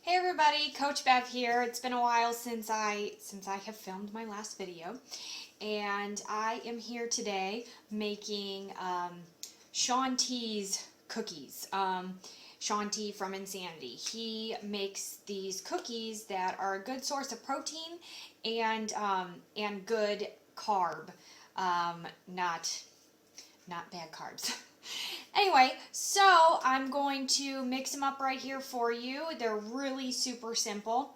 Hey everybody, Coach Bev here. It's been a while since I have filmed my last video, and I am here today making Shaun T's cookies. Shaun T from Insanity. He makes these cookies that are a good source of protein and good carb, not bad carbs. Anyway, so I'm going to mix them up right here for you. They're really super simple.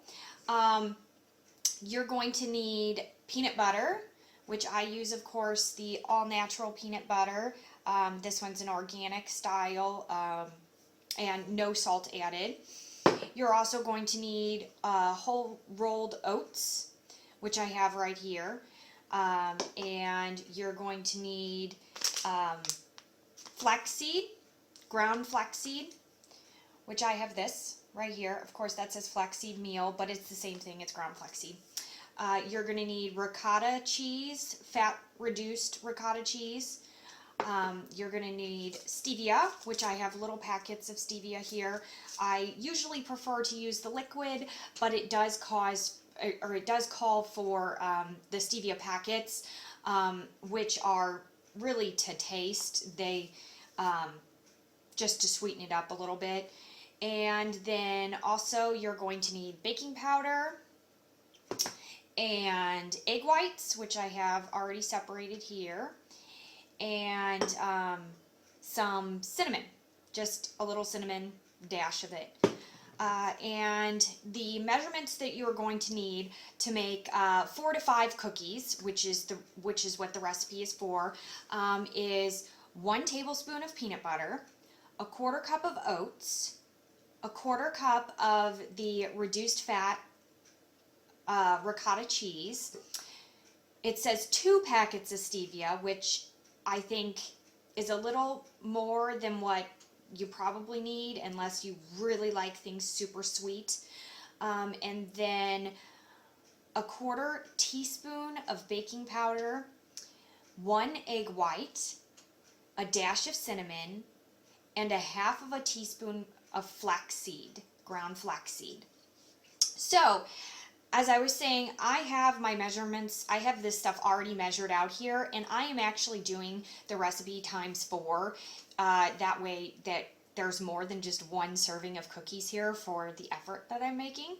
You're going to need peanut butter, which I use, of course, the all-natural peanut butter. This one's an organic style and no salt added. You're also going to need whole rolled oats, which I have right here. And you're going to need flaxseed, ground flaxseed, which I have this right here. Of course, that says flaxseed meal, but it's the same thing. It's ground flaxseed. You're going to need ricotta cheese, fat-reduced ricotta cheese. You're going to need stevia, which I have little packets of stevia here. I usually prefer to use the liquid, but it does call for the stevia packets, which are really to taste. They just to sweeten it up a little bit. And then also you're going to need baking powder and egg whites, which I have already separated here, and some cinnamon, just a little cinnamon dash of it. And the measurements that you're going to need to make 4 to 5 cookies, which is what the recipe is for, is 1 tablespoon of peanut butter, 1/4 cup of oats, 1/4 cup of the reduced fat ricotta cheese. It says 2 packets of stevia, which I think is a little more than what you probably need unless you really like things super sweet. And then 1/4 teaspoon of baking powder, 1 egg white, a dash of cinnamon, and 1/2 teaspoon of flaxseed, ground flaxseed. So, as I was saying, I have my measurements, I have this stuff already measured out here, and I am actually doing the recipe times 4. That way that there's more than just 1 serving of cookies here for the effort that I'm making.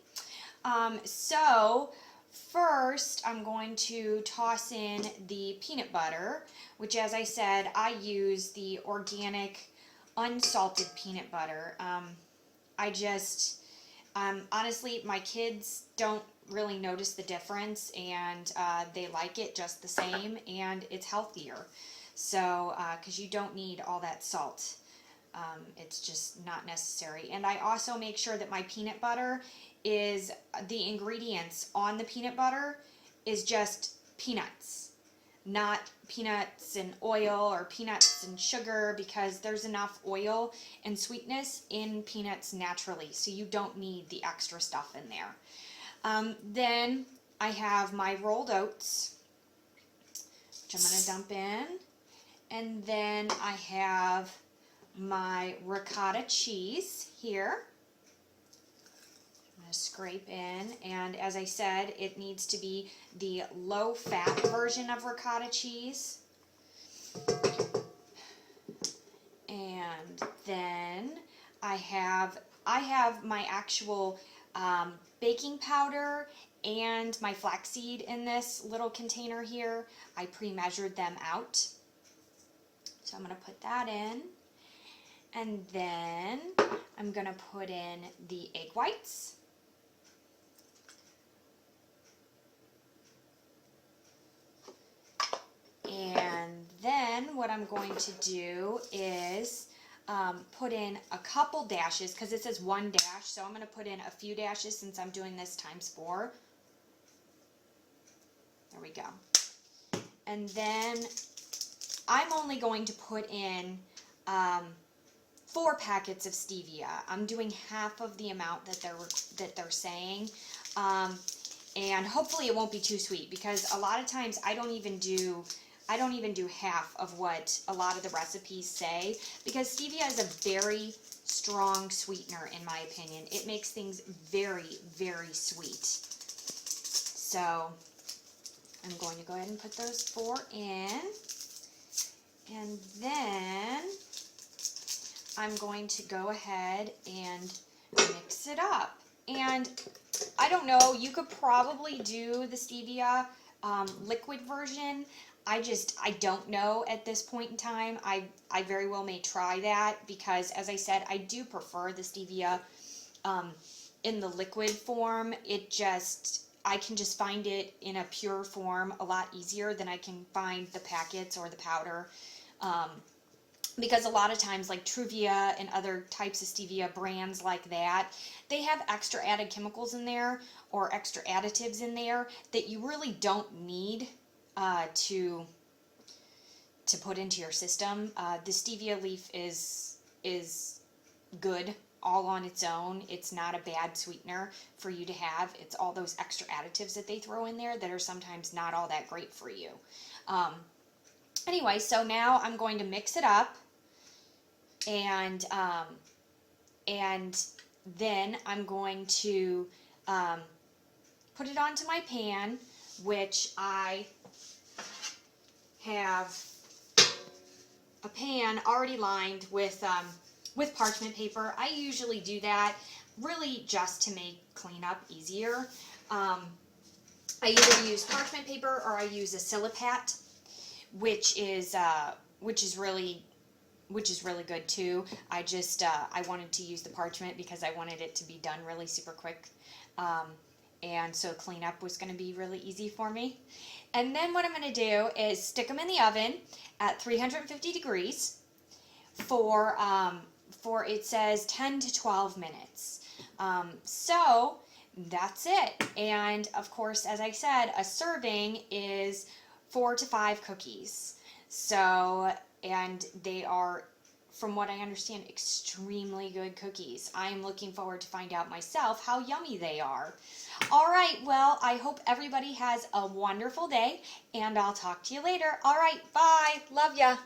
So first I'm going to toss in the peanut butter, which, as I said, I use the organic unsalted peanut butter. Honestly, my kids don't really notice the difference, and they like it just the same, and it's healthier. So, because you don't need all that salt. It's just not necessary. And I also make sure that my peanut butter is, the ingredients on the peanut butter is just peanuts, not peanuts and oil or peanuts and sugar, because there's enough oil and sweetness in peanuts naturally, so you don't need the extra stuff in there. Then I have my rolled oats, which I'm going to dump in. And then I have my ricotta cheese here. I'm going to scrape in, and as I said, it needs to be the low-fat version of ricotta cheese. And then I have my actual baking powder and my flaxseed in this little container here. I pre-measured them out. So I'm going to put that in, and then I'm going to put in the egg whites. And then what I'm going to do is put in a couple dashes, because it says 1 dash, so I'm going to put in a few dashes since I'm doing this times 4. There we go. And then I'm only going to put in 4 packets of stevia. I'm doing half of the amount that they're saying, and hopefully it won't be too sweet, because a lot of times I don't even do half of what a lot of the recipes say, because stevia is a very strong sweetener in my opinion. It makes things very, very sweet. So I'm going to go ahead and put those 4 in. And then I'm going to go ahead and mix it up. And I don't know, you could probably do the stevia liquid version. I don't know at this point in time. I very well may try that because, as I said, I do prefer the stevia in the liquid form. I can just find it in a pure form a lot easier than I can find the packets or the powder. Because a lot of times, like Truvia and other types of stevia brands like that, they have extra added chemicals in there or extra additives in there that you really don't need to put into your system. The stevia leaf is good all on its own. It's not a bad sweetener for you to have. It's all those extra additives that they throw in there that are sometimes not all that great for you. Anyway, so now I'm going to mix it up, and then I'm going to put it onto my pan, which I have a pan already lined with parchment paper. I usually do that really just to make cleanup easier. I either use parchment paper or I use a Silipat, which is really good too. I wanted to use the parchment because I wanted it to be done really super quick. And so cleanup was going to be really easy for me. And then what I'm going to do is stick them in the oven at 350 degrees for it says 10 to 12 minutes. So that's it. And of course, as I said, a serving is 4 to 5 cookies. So, and they are, from what I understand, extremely good cookies. I am looking forward to find out myself how yummy they are. All right, well, I hope everybody has a wonderful day, and I'll talk to you later. All right, bye. Love ya.